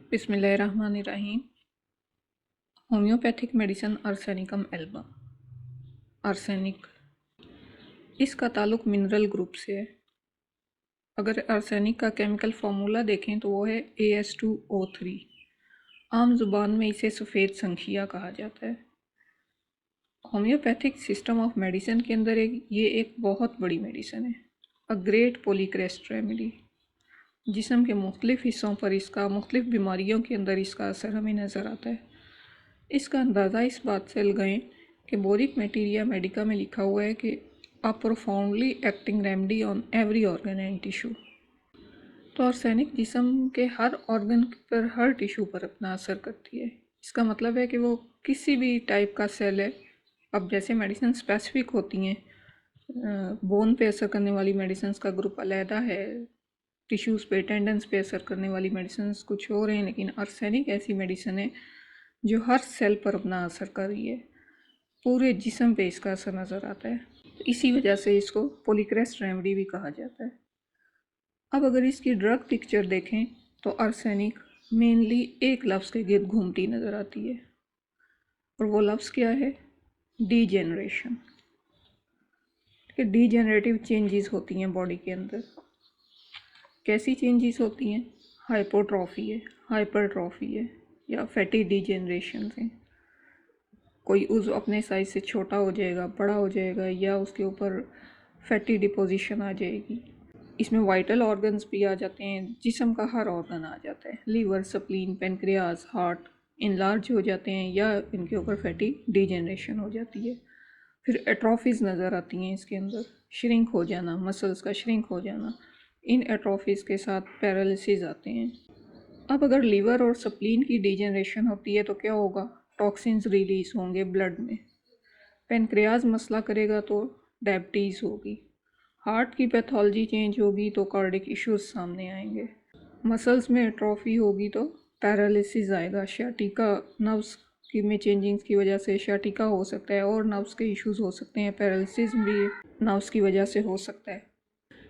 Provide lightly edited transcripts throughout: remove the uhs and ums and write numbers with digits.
बिस्मिल्लाहिर्रहमानिर्रहीम। Homeopathic medicine arsenicum album. Arsenic, इसका ताल्लुक मिनरल ग्रुप से है। अगर आर्सेनिक का केमिकल फार्मूला देखें तो वो है AS2O3। आम जुबान में इसे सफ़ेद संखिया कहा जाता है। होम्योपैथिक सिस्टम ऑफ मेडिसिन के अंदर ये एक बहुत बड़ी मेडिसिन है, अ ग्रेट पॉलीक्रेस्ट रेमेडी। जिस्म के मुख्तलिफ़ हिस्सों पर इसका, मुख्तलिफ़ बीमारियों के अंदर इसका असर हमें नज़र आता है। इसका अंदाज़ा इस बात से लगाएं कि बोरिक मटेरिया मेडिका में लिखा हुआ है कि a profoundly acting remedy on every organ and tissue. तो आर्सेनिक जिस्म के हर ऑर्गन पर, हर टिश्यू पर अपना असर करती है। इसका मतलब है कि वो किसी भी टाइप का सेल है। अब जैसे मेडिसिन स्पेसिफिक होती हैं, बोन पे असर करने वाली मेडिसिन का ग्रुप अलहदा है, टिश्यूज़ पे, टेंडन्स पे असर करने वाली मेडिसिन कुछ और हैं, लेकिन आर्सेनिक ऐसी मेडिसिन है जो हर सेल पर अपना असर कर रही है। पूरे जिस्म पे इसका असर नज़र आता है। इसी वजह से इसको पॉलीक्रेस्ट रेमेडी भी कहा जाता है। अब अगर इसकी ड्रग पिक्चर देखें तो आर्सेनिक मेनली एक लफ्ज़ के गिर्द घूमती नज़र आती है, और वो लफ्ज़ क्या है? डीजेनरेशन। कि डीजेनरेटिव चेंजेस होती हैं बॉडी के अंदर। कैसी चेंजेस होती हैं? हाइपोट्रॉफी है, हाइपरट्रॉफी है, या फैटी डीजेनरेशन है। कोई उज़्व अपने साइज़ से छोटा हो जाएगा, बड़ा हो जाएगा, या उसके ऊपर फैटी डिपोजिशन आ जाएगी। इसमें वाइटल ऑर्गन्स भी आ जाते हैं, जिस्म का हर ऑर्गन आ जाता है। Liver, spleen, pancreas, heart enlarge हो जाते हैं, या इनके ऊपर फैटी डीजेनरेशन हो जाती है। फिर एट्रोफीज़ नज़र आती हैं इसके अंदर, श्रिंक हो जाना, मसल्स का श्रिंक हो जाना। इन एट्रोफीज़ के साथ पैरालिसिस आते हैं। अब अगर लीवर और स्प्लीन की डीजेनरेशन होती है तो क्या होगा? टॉक्सिन्स रिलीज़ होंगे ब्लड में। पेनक्रियाज मसला करेगा तो डायबिटीज़ होगी। हार्ट की पैथोलॉजी चेंज होगी तो कार्डिक इश्यूज सामने आएंगे। मसल्स में एट्रोफी होगी तो पैरालिसिस आएगा। शाटिका, नर्व्स की में चेंजिंग्स की वजह से शाटिका हो सकता है, और नर्व्स के इश्यूज हो सकते हैं। पैरालिसिस भी नर्व्स की वजह से हो सकता है।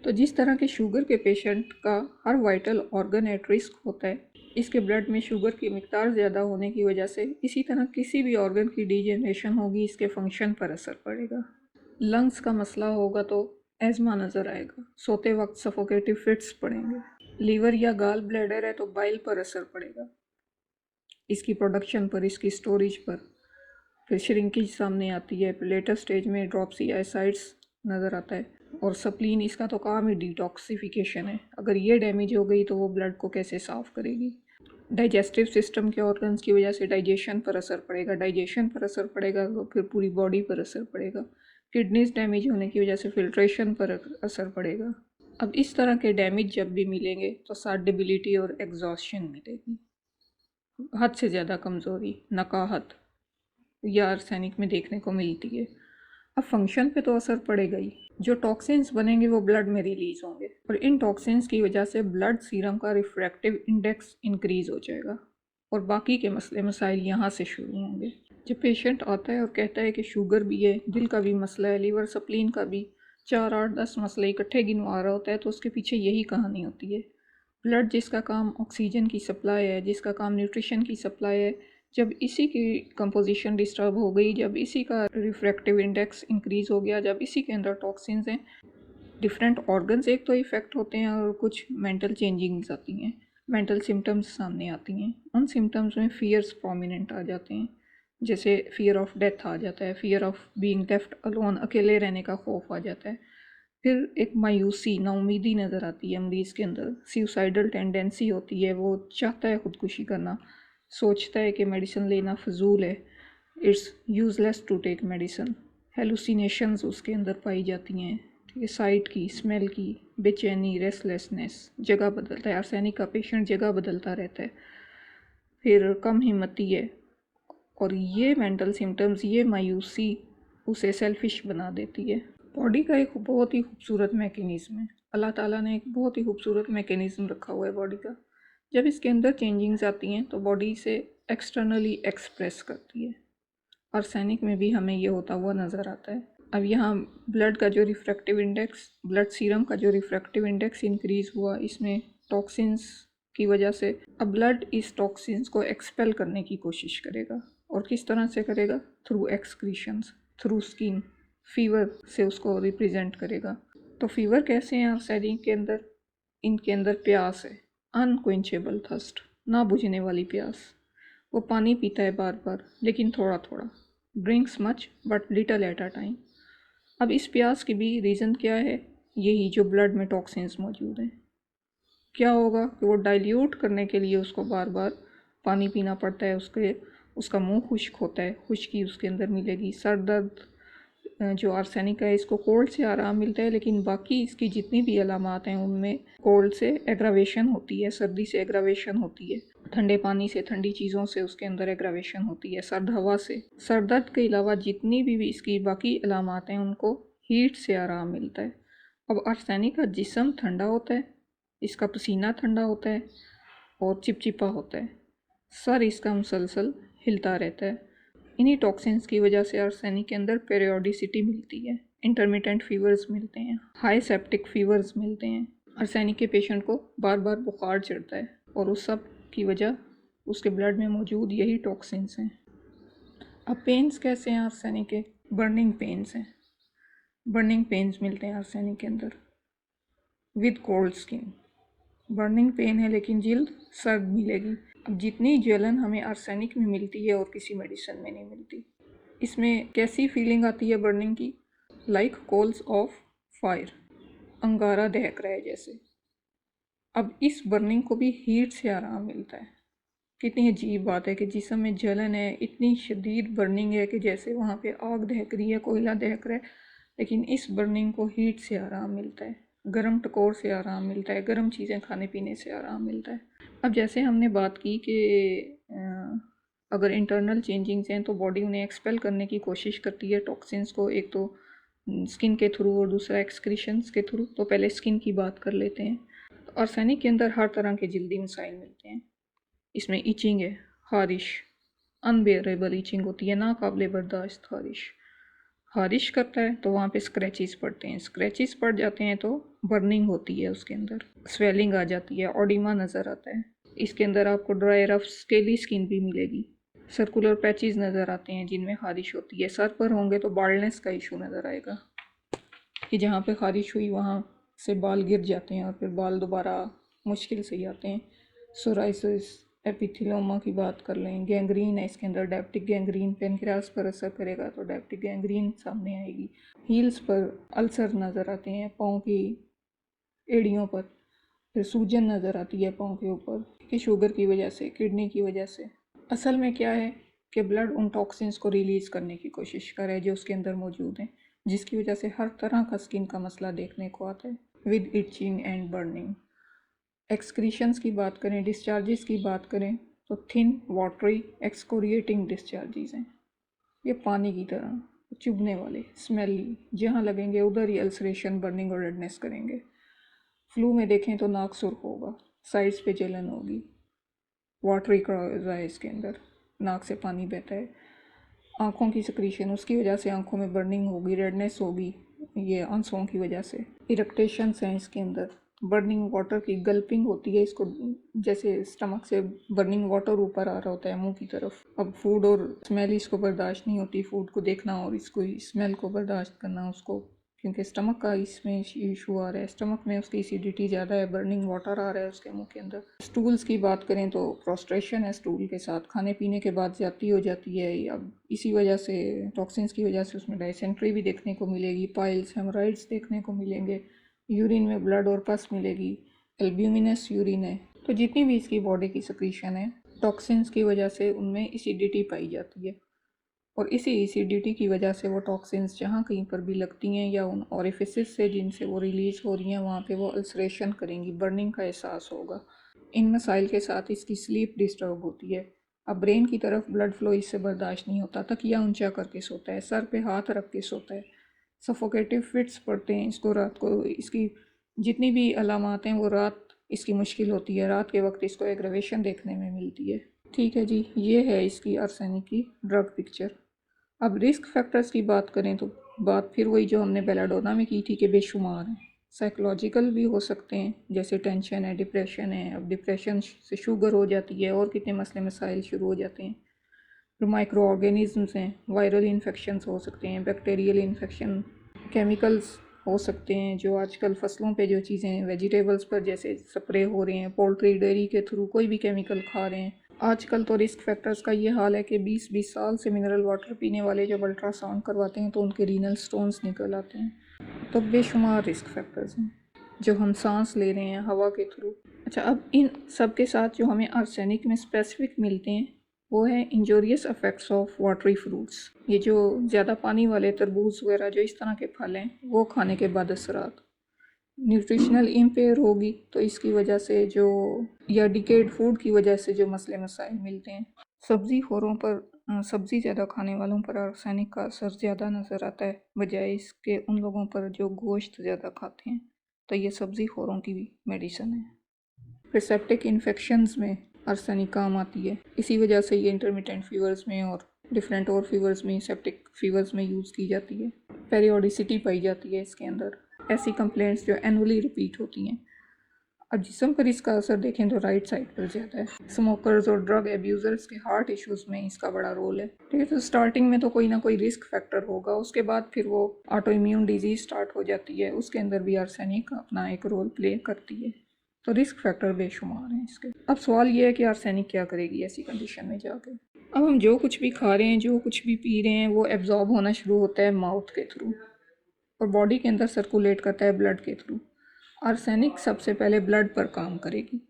तो जिस तरह के शुगर के पेशेंट का हर वाइटल ऑर्गन एट रिस्क होता है, इसके ब्लड में शुगर की मिकदार ज़्यादा होने की वजह से इसी तरह किसी भी ऑर्गन की डीजेनरेशन होगी, इसके फंक्शन पर असर पड़ेगा। लंग्स का मसला होगा तो एज़मा नज़र आएगा, सोते वक्त सफोकेटिव फिट्स पड़ेंगे। लीवर या गाल ब्लैडर है तो बाइल पर असर पड़ेगा, इसकी प्रोडक्शन पर, इसकी स्टोरेज पर। फिर श्रिंकेज सामने आती है। फिर लेटर स्टेज में ड्रॉप्सी एसाइड्स नज़र आता है। और स्प्लीन, इसका तो काम ही डिटॉक्सिफिकेशन है। अगर ये डैमेज हो गई तो वो ब्लड को कैसे साफ़ करेगी? डाइजेस्टिव सिस्टम के ऑर्गन्स की वजह से डाइजेशन पर असर पड़ेगा। डाइजेशन पर असर पड़ेगा तो फिर पूरी बॉडी पर असर पड़ेगा। किडनीज डैमेज होने की वजह से फिल्ट्रेशन पर असर पड़ेगा। अब इस तरह के डैमेज जब भी मिलेंगे तो साथ डिबिलिटी और एग्जॉस्शन मिलेगी, हद से ज़्यादा कमज़ोरी, नकाहत, या आर्सेनिक में देखने को मिलती है। अब फंक्शन पे तो असर पड़ेगा ही। जो टॉक्सिन्स बनेंगे वो ब्लड में रिलीज होंगे, और इन टॉक्सिन्स की वजह से ब्लड सीरम का रिफ्रैक्टिव इंडेक्स इंक्रीज हो जाएगा, और बाकी के मसले मसाइल यहाँ से शुरू होंगे। जब पेशेंट आता है और कहता है कि शुगर भी है, दिल का भी मसला है, लीवर स्प्लीन का भी, 4, 8, 10 मसले इकट्ठे गिनवा रहा होता है, तो उसके पीछे यही कहानी होती है। ब्लड जिसका काम ऑक्सीजन की सप्लाई है, जिसका काम न्यूट्रिशन की सप्लाई है, जब इसी की कंपोजिशन डिस्टर्ब हो गई, जब इसी का रिफ्रैक्टिव इंडेक्स इंक्रीज़ हो गया, जब इसी के अंदर टॉक्सिन्स हैं, डिफरेंट ऑर्गन्स एक तो इफ़ेक्ट होते हैं, और कुछ मेंटल चेंजिंग्स आती हैं, मेंटल सिम्टम्स सामने आती हैं। उन सिम्टम्स में फियर्स प्रोमिनेंट आ जाते हैं, जैसे फियर ऑफ डेथ आ जाता है, fear of being left alone, अकेले रहने का खौफ आ जाता है। फिर एक मायूसी, नाउमीदी नज़र आती है मरीज़ के अंदर। सुसाइडल टेंडेंसी होती है, वो चाहता है ख़ुदकुशी करना, सोचता है कि मेडिसिन लेना फजूल है, it's useless to take medicine. Hallucinations उसके अंदर पाई जाती हैं, ठीक है, साइट की, स्मेल की, बेचैनी, रेस्टलेसनेस, जगह बदलता है। आर्सेनिक का पेशेंट जगह बदलता रहता है। फिर कम हिम्मती है, और ये मेंटल सिम्टम्स, ये मायूसी उसे सेल्फिश बना देती है। बॉडी का एक बहुत ही खूबसूरत मैकेनिज़्म है, अल्लाह ताला ने एक बहुत ही खूबसूरत मैकेनिज़्म रखा हुआ है बॉडी का। जब इसके अंदर चेंजिंग्स आती हैं तो बॉडी इसे एक्सटर्नली एक्सप्रेस करती है। आर्सेनिक में भी हमें ये होता हुआ नज़र आता है। अब यहाँ ब्लड का जो रिफ्रैक्टिव इंडेक्स, ब्लड सीरम का जो रिफ्रैक्टिव इंडेक्स इंक्रीज़ हुआ, इसमें टॉक्सिन्स की वजह से अब ब्लड इस टॉक्सिन्स को एक्सपेल करने की कोशिश करेगा। और किस तरह से करेगा? Through excretions, through skin. Fever से उसको रिप्रेजेंट करेगा। तो फीवर कैसे हैं आर्सेनिक के अंदर? इनके अंदर प्यास है, अनक्वेंचेबल थर्स्ट, ना बुझने वाली प्यास। वो पानी पीता है बार बार, लेकिन थोड़ा थोड़ा। Drinks much but little at a time. अब इस प्यास की भी रीज़न क्या है? यही जो ब्लड में टॉक्सिन्स मौजूद हैं। क्या होगा कि वो डाइल्यूट करने के लिए उसको बार बार पानी पीना पड़ता है, उसका मुंह खुश्क होता है, खुश्की उसके अंदर मिलेगी। सर दर्द जो आर्सेनिक है इसको कोल्ड से आराम मिलता है, लेकिन बाकी इसकी जितनी भी अलामात हैं उनमें कोल्ड से एग्रावेशन होती है, सर्दी से एग्रावेशन होती है, ठंडे पानी से, ठंडी चीज़ों से उसके अंदर एग्रावेशन होती है, सर्द हवा से। सर दर्द के अलावा जितनी भी इसकी बाकी अलामात हैं उनको हीट से आराम मिलता है। अब आर्सेनिक का जिस्म ठंडा होता है, इसका पसीना ठंडा होता है और चिपचिपा होता है। सर इसका मुसलसल हिलता रहता है। इन्हीं टॉक्सिन्स की वजह से आर्सेनिक के अंदर पेरियोडिसिटी मिलती है, इंटरमिटेंट फीवर्स मिलते हैं, हाई सेप्टिक फीवर्स मिलते हैं। आर्सेनिक के पेशेंट को बार बार बुखार चढ़ता है और उस सब की वजह उसके ब्लड में मौजूद यही टॉक्सिन्स हैं। अब पेन्स कैसे हैं आर्सेनिक के? बर्निंग पेन्स हैं। बर्निंग पेन्स मिलते हैं आर्सेनिक के अंदर with cold skin. Burning pain है लेकिन जिल्द सर्द मिलेगी। अब जितनी जलन हमें आर्सेनिक में मिलती है और किसी मेडिसिन में नहीं मिलती। इसमें कैसी फीलिंग आती है बर्निंग की? लाइक कोल्स ऑफ फायर, अंगारा दहक रहा है जैसे। अब इस बर्निंग को भी हीट से आराम मिलता है। कितनी अजीब बात है कि जिस्म में जलन है, इतनी शदीद बर्निंग है कि जैसे वहाँ पे आग दहक रही है, कोयला दहक रहा है, लेकिन इस बर्निंग को हीट से आराम मिलता है, गर्म टकोर से आराम मिलता है, गर्म चीज़ें खाने पीने से आराम मिलता है। अब जैसे हमने बात की कि अगर इंटरनल चेंजिंग्स हैं तो बॉडी उन्हें एक्सपेल करने की कोशिश करती है टॉक्सिन्स को, एक तो स्किन के थ्रू और दूसरा एक्सक्रीशंस के थ्रू। तो पहले स्किन की बात कर लेते हैं। तो आर्सेनिक के अंदर हर तरह के जल्दी मसाइल मिलते हैं। इसमें ईचिंग है, खारिश, अनबेरेबल ईचिंग होती है, नाकाबिले बर्दाश्त खारिश। खारिश करता है तो वहाँ पे स्क्रैचेस पड़ते हैं, स्क्रैचेस पड़ जाते हैं तो बर्निंग होती है, उसके अंदर स्वेलिंग आ जाती है, ऑडिमा नज़र आता है। इसके अंदर आपको ड्राई रफ स्केली स्किन भी मिलेगी। सर्कुलर पैचेस नज़र आते हैं जिनमें खारिश होती है। सर पर होंगे तो बाल्डनेस का इशू नज़र आएगा कि जहाँ पे खारिश हुई वहाँ से बाल गिर जाते हैं और फिर बाल दोबारा मुश्किल से ही आते हैं। सोराइसिस, एपिथेलियोमा की बात कर लें, गैंग्रीन है इसके अंदर, डायबिटिक गैंग्रीन, पेनक्रियास पर असर करेगा तो डायबिटिक गैंग्रीन सामने आएगी। हील्स पर अल्सर नज़र आते हैं, पाँव की एड़ियों पर, फिर सूजन नज़र आती है पाँव के ऊपर कि शुगर की वजह से, किडनी की वजह से। असल में क्या है कि ब्लड उन टॉक्सिन्स को रिलीज़ करने की कोशिश कर रहा है जो उसके अंदर मौजूद हैं, जिसकी वजह से हर तरह का स्किन का मसला देखने को आता है विद इचिंग एंड बर्निंग। एक्सक्रीशंस की बात करें, डिस्चार्जेस की बात करें तो थिन वाटरी एक्सकोरिएटिंग डिस्चार्जेस हैं। ये पानी की तरह चुभने वाले, स्मेली, जहाँ लगेंगे उधर ही अल्सरेशन, बर्निंग और रेडनेस करेंगे। फ्लू में देखें तो नाक सुर्ख होगा, साइड्स पे जलन होगी, वाटरी रहा है इसके अंदर, नाक से पानी बहता है। आँखों की सिक्रीशन, उसकी वजह से आँखों में बर्निंग होगी, रेडनेस होगी, ये आंसुओं की वजह से। इरेक्टेशंस हैं इसके अंदर, बर्निंग वाटर की गल्पिंग होती है, इसको जैसे स्टमक से बर्निंग वाटर ऊपर आ रहा होता है मुंह की तरफ। अब फूड और स्मेल इसको बर्दाश्त नहीं होती, फूड को देखना और इसको स्मेल को बर्दाश्त करना उसको, क्योंकि स्टमक का इसमें इशू आ रहा है, स्टमक में उसकी एसिडिटी ज़्यादा है, बर्निंग वाटर आ रहा है उसके मुंह के अंदर। स्टूल्स की बात करें तो प्रोस्ट्रेशन है स्टूल के साथ, खाने पीने के बाद ज़्यादती हो जाती है। अब इसी वजह से, टॉक्सिन्स की वजह से उसमें डायसेंट्री भी देखने को मिलेगी, पाइल्स, हेमोराइड्स देखने को मिलेंगे, यूरिन में ब्लड और पस मिलेगी, एल्ब्यूमिनस यूरिन है। तो जितनी भी इसकी बॉडी की सिक्रीशन है टॉक्सिन्स की वजह से उनमें एसिडिटी पाई जाती है, और इसी एसिडिटी की वजह से वो टॉक्सिन्स जहाँ कहीं पर भी लगती हैं या उन ओरिफिसेस से जिनसे वो रिलीज़ हो रही हैं वहाँ पे वो अल्सरेशन करेंगी, बर्निंग का एहसास होगा। इन मसाइल के साथ इसकी स्लीप डिस्टर्ब होती है। अब ब्रेन की तरफ ब्लड फ्लो इससे बर्दाश्त नहीं होता, तकिया ऊंचा करके सोता है, सर पे हाथ रख के सोता है, सफोकेटिव फिट्स पड़ते हैं इसको रात को। इसकी जितनी भी अलामात हैं वो रात इसकी मुश्किल होती है, रात के वक्त इसको एग्रेवेशन देखने में मिलती है। ठीक है जी, ये है इसकी आर्सेनिक की ड्रग पिक्चर। अब रिस्क फैक्टर्स की बात करें तो बात फिर वही जो हमने बेलाडोना में की थी कि बेशुमार हैं, साइकोलॉजिकल भी हो सकते हैं, जैसे टेंशन है, डिप्रेशन है। अब डिप्रेशन से शुगर हो जाती है और कितने मसले मसाइल शुरू हो जाते हैं। फिर माइक्रो ऑर्गेनिज़म्स हैं, वायरल इन्फेक्शंस हो सकते हैं, बैक्टीरियल इन्फेक्शन, केमिकल्स हो सकते हैं जो आजकल फसलों पे जो चीज़ें वेजिटेबल्स पर जैसे स्प्रे हो रहे हैं, पोल्ट्री डेयरी के थ्रू कोई भी केमिकल खा रहे हैं। आजकल तो रिस्क फैक्टर्स का ये हाल है कि 20-20 साल से मिनरल वाटर पीने वाले जब अल्ट्रासाउंड करवाते हैं तो उनके रीनल स्टोन्स निकल आते हैं। तो बेशुमार रिस्क फैक्टर्स हैं जो हम सांस ले रहे हैं हवा के थ्रू। अच्छा, अब इन सब के साथ जो हमें आर्सेनिक में स्पेसिफिक मिलते हैं वो है injurious effects of watery fruits. ये जो ज़्यादा पानी वाले तरबूज वगैरह जो इस तरह के फल हैं वो खाने के बाद असरात, न्यूट्रिशनल इम्पेयर होगी तो इसकी वजह से जो, या डिकेड फूड की वजह से जो मसले मसाइल मिलते हैं। सब्ज़ी खोरों पर, सब्ज़ी ज़्यादा खाने वालों पर आर्सेनिक का असर ज़्यादा नज़र आता है बजाय इसके उन लोगों पर जो गोश्त ज़्यादा खाते हैं। तो ये सब्ज़ी खोरों की भी मेडिसिन है। फिर सेप्टिक इन्फेक्शंस में आर्सेनिक काम आती है, इसी वजह से ये इंटरमिटेंट फीवर्स में और डिफरेंट और फीवर्स में, सेप्टिक फीवर्स में यूज़ की जाती है। पेरियोडिसिटी पाई जाती है इसके अंदर, ऐसी कंप्लेंट्स जो एनुअली रिपीट होती हैं। अब जिस्म पर इसका असर देखें तो राइट साइड पर ज़्यादा है। स्मोकर्स और ड्रग एब्यूज़र्स के हार्ट इश्यूज़ में इसका बड़ा रोल है। ठीक है, तो स्टार्टिंग में तो कोई ना कोई रिस्क फैक्टर होगा, उसके बाद फिर वो ऑटो इम्यून डिजीज़ स्टार्ट हो जाती है, उसके अंदर भी आर्सेनिक अपना एक रोल प्ले करती है। तो रिस्क फैक्टर बेशुमार हैं इसके। अब सवाल ये है कि आर्सेनिक क्या करेगी ऐसी कंडीशन में जाके। अब हम जो कुछ भी खा रहे हैं, जो कुछ भी पी रहे हैं, वो एब्जॉर्ब होना शुरू होता है माउथ के थ्रू और बॉडी के अंदर सर्कुलेट करता है ब्लड के थ्रू। आर्सेनिक सबसे पहले ब्लड पर काम करेगी।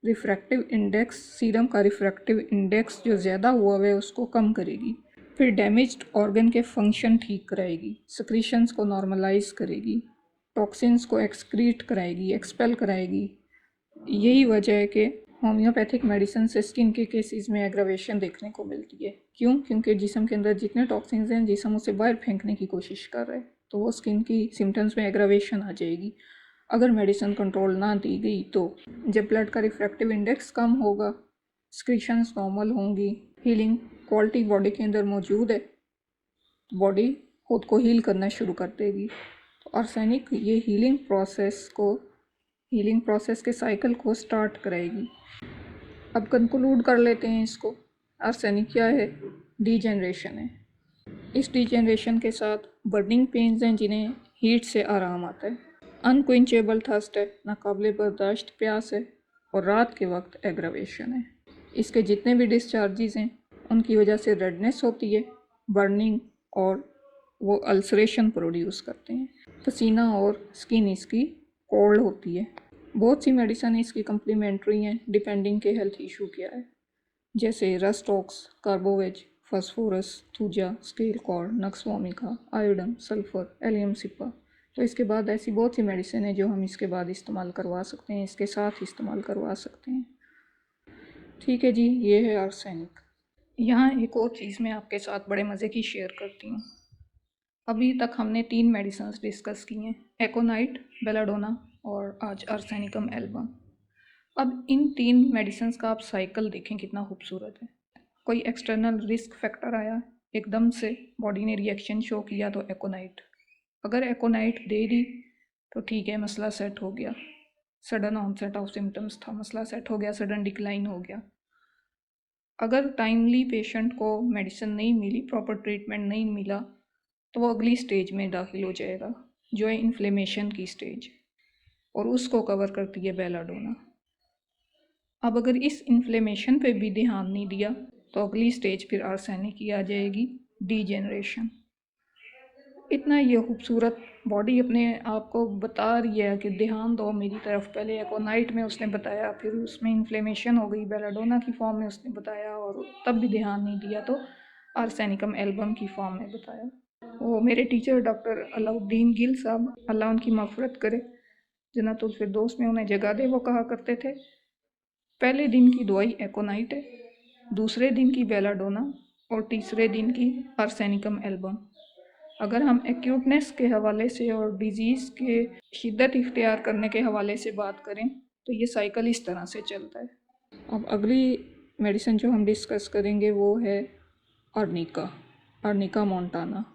रिफ्रैक्टिव इंडेक्स, सीरम का रिफ्रैक्टिव इंडेक्स जो ज़्यादा हुआ है उसको कम करेगी। फिर डैमेज्ड ऑर्गन के फंक्शन ठीक कराएगी, सिक्रीशंस को नॉर्मलाइज करेगी, टॉक्सिन्स को एक्सक्रीट कराएगी, एक्सपेल कराएगी। यही वजह है कि होम्योपैथिक मेडिसिन से स्किन के केसेस में एग्रावेशन देखने को मिलती है। क्यों? क्योंकि जिस्म के अंदर जितने टॉक्सिन्स हैं जिस्म उसे बाहर फेंकने की कोशिश कर रहा है, तो वो स्किन की सिम्टम्स में एग्रावेशन आ जाएगी। अगर मेडिसिन कंट्रोल ना दी गई तो जब ब्लड का रिफ्रैक्टिव इंडेक्स कम होगा, सिक्रीशंस नॉर्मल होंगी, हीलिंग क्वालिटी बॉडी के अंदर मौजूद है, बॉडी खुद को हील करना शुरू कर देगी। तो आर्सेनिक ये हीलिंग प्रोसेस के साइकिल को स्टार्ट कराएगी। अब कंक्लूड कर लेते हैं इसको। आर्सेनिक क्या है? डीजेनरेशन है। इस डीजेनरेशन के साथ बर्निंग पेन्स हैं जिन्हें हीट से आराम आता है, अनक्विंचेबल थर्स्ट है, नाकाबिले बर्दाश्त प्यास है, और रात के वक्त एग्रावेशन है। इसके जितने भी डिस्चार्जेस हैं उनकी वजह से रेडनेस होती है, बर्निंग, और वो अल्सरेशन प्रोड्यूस करते हैं। पसीना और स्किन इसकी कोल्ड होती है। बहुत सी मेडिसिन इसकी कम्प्लीमेंट्री हैं डिपेंडिंग के हेल्थ इशू क्या है, जैसे रस्टॉक्स, कार्बोवेज, फास्फोरस, थूजा, स्केल कॉर्ड, nux vomica, iodum, sulphur, allium cepa. तो इसके बाद ऐसी बहुत सी मेडिसिन है जो हम इसके बाद इस्तेमाल करवा सकते हैं, इसके साथ इस्तेमाल करवा सकते हैं। ठीक है जी, ये है आर्सेनिक। यहाँ एक और चीज़ मैं आपके साथ बड़े मज़े की शेयर करती हूँ। अभी तक हमने 3 मेडिसिन डिस्कस की हैं, एकोनाइट, बेलाडोना और आज आर्सेनिकम एल्बम। अब इन 3 मेडिसिन का आप साइकिल देखें कितना खूबसूरत है। कोई एक्सटर्नल रिस्क फैक्टर आया, एकदम से बॉडी ने रिएक्शन शो किया तो एकोनाइट, अगर एकोनाइट दे दी तो ठीक है, मसला सेट हो गया, सडन ऑनसेट ऑफ सिम्टम्स था, मसला सेट हो गया, सडन डिक्लाइन हो गया। अगर टाइमली पेशेंट को मेडिसिन नहीं मिली, प्रॉपर ट्रीटमेंट नहीं मिला, तो वो अगली स्टेज में दाखिल हो जाएगा जो है इन्फ्लेमेशन की स्टेज, और उसको कवर करती है बेलाडोना। अब अगर इस इन्फ्लेमेशन पे भी ध्यान नहीं दिया तो अगली स्टेज फिर आर्सेनिक की आ जाएगी, डीजेनरेशन। इतना ये खूबसूरत बॉडी अपने आप को बता रही है कि ध्यान दो मेरी तरफ। पहले एकोनाइट में उसने बताया, फिर उसमें इन्फ्लेमेशन हो गई, बेलाडोना की फॉर्म में उसने बताया, और तब भी ध्यान नहीं दिया तो आर्सेनिकम एल्बम की फॉर्म में बताया। वो मेरे टीचर डॉक्टर अलाउद्दीन गिल साहब, अल्लाह उनकी मग़फ़िरत करे, जन्नतुल फिरदौस में उन्हें जगह दे, वो कहा करते थे पहले दिन की दवाई एकोनाइट है, दूसरे दिन की बेलाडोना, और तीसरे दिन की आर्सेनिकम एल्बम। अगर हम एक्यूटनेस के हवाले से और डिज़ीज़ के शिद्दत इख्तियार करने के हवाले से बात करें तो ये साइकिल इस तरह से चलता है। अब अगली मेडिसिन जो हम डिस्कस करेंगे वो है अर्निका, अर्निका मोंटाना।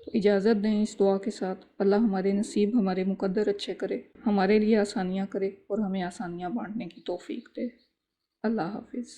तो इजाज़त दें इस दुआ के साथ, अल्लाह हमारे नसीब हमारे मुकद्दर अच्छे करे, हमारे लिए आसानियाँ करे और हमें आसानियाँ बांटने की तौफीक दे। अल्लाह हाफिज़।